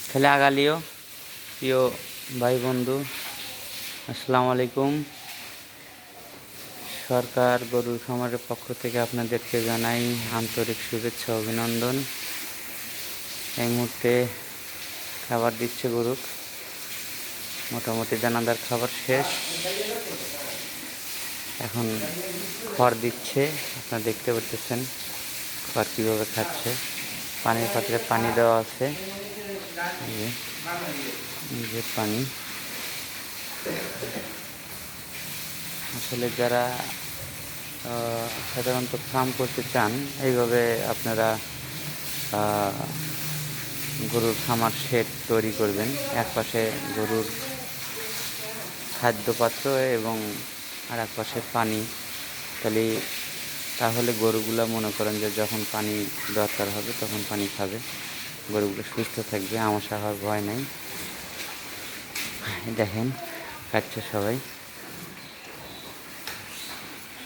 খেলে আগালিও। প্রিয় ভাই বন্ধু, আসসালামু আলাইকুম। সরকার গরুর খামারের পক্ষ থেকে আপনাদেরকে জানাই আন্তরিক শুভেচ্ছা অভিনন্দন। এই মুহূর্তে খাবার দিচ্ছে গরু, মোটামুটি দানাদার খাবার শেষ। এখন খড় দিচ্ছে, আপনারা দেখতে পাচ্ছেন খড় কীভাবে খাচ্ছে। পানির পাত্রে পানি দেওয়া আছে, এই যে পানি। আসলে যারা সাধারণত ফার্ম করতে চান, এইভাবে আপনারা গরুর খামার শেড তৈরি করবেন। এক পাশে গরুর খাদ্য পাত্র এবং আর এক পাশে পানি। তাহলে গরুগুলো মনে করেন যে যখন পানি দরকার হবে তখন পানি খাবে, গরুগুলো সুস্থ থাকবে, আমাশা হওয়ার ভয় নাই। দেখেন খাচ্ছে সবাই,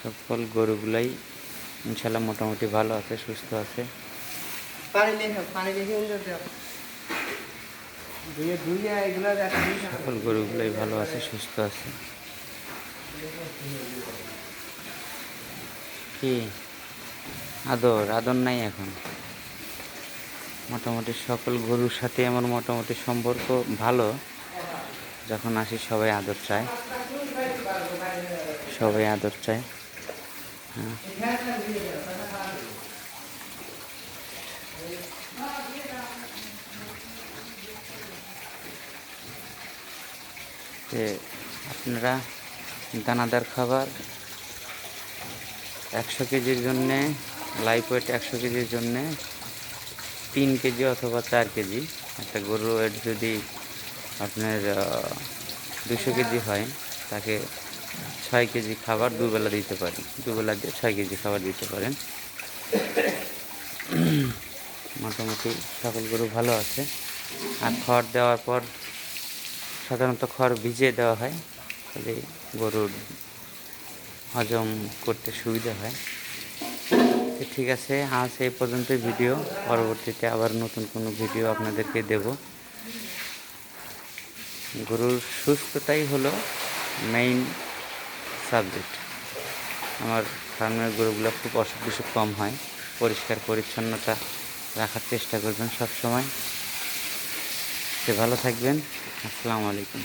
সকল গরুগুলাই ইনশাল্লাহ মোটামুটি ভালো আছে, সুস্থ আছে। সকল গরুগুলাই ভালো আছে, সুস্থ আছে। কি আদর নাই এখন। মোটামুটি সকল গরুর সাথে আমার মোটামুটি সম্পর্ক ভালো। যখন আসি সবাই আদর চায়, সবাই আদর চায়। আপনারা দানাদার খাবার 100 কেজির জন্যে, লাইভ ওয়েট 100 কেজির জন্যে 3 কেজি অথবা 4 কেজি। একটা গরুর ওয়েট যদি আপনার 200 কেজি হয়, তাকে 6 কেজি খাবার দুবেলা দিতে পারেন। দুবেলা দিয়ে 6 কেজি খাবার দিতে পারেন। মোটামুটি সকল গরু ভালো আছে। আর খড় দেওয়ার পর সাধারণত খড় ভিজিয়ে দেওয়া হয়, তাহলে গরুর হজম করতে সুবিধা হয়। ঠিক আছে, আজ এই পর্যন্তই ভিডিও। পরবর্তীতে আবার নতুন কোনো ভিডিও আপনাদেরকে দেব। গরুর সুস্থতাই হলো মেইন সাবজেক্ট। আমার ফার্মের গরুগুলো খুব অসুখ বিসুখ কম হয়। পরিষ্কার পরিচ্ছন্নতা রাখার চেষ্টা করবেন সব সময়। ভালো থাকবেন। আসসালামু আলাইকুম।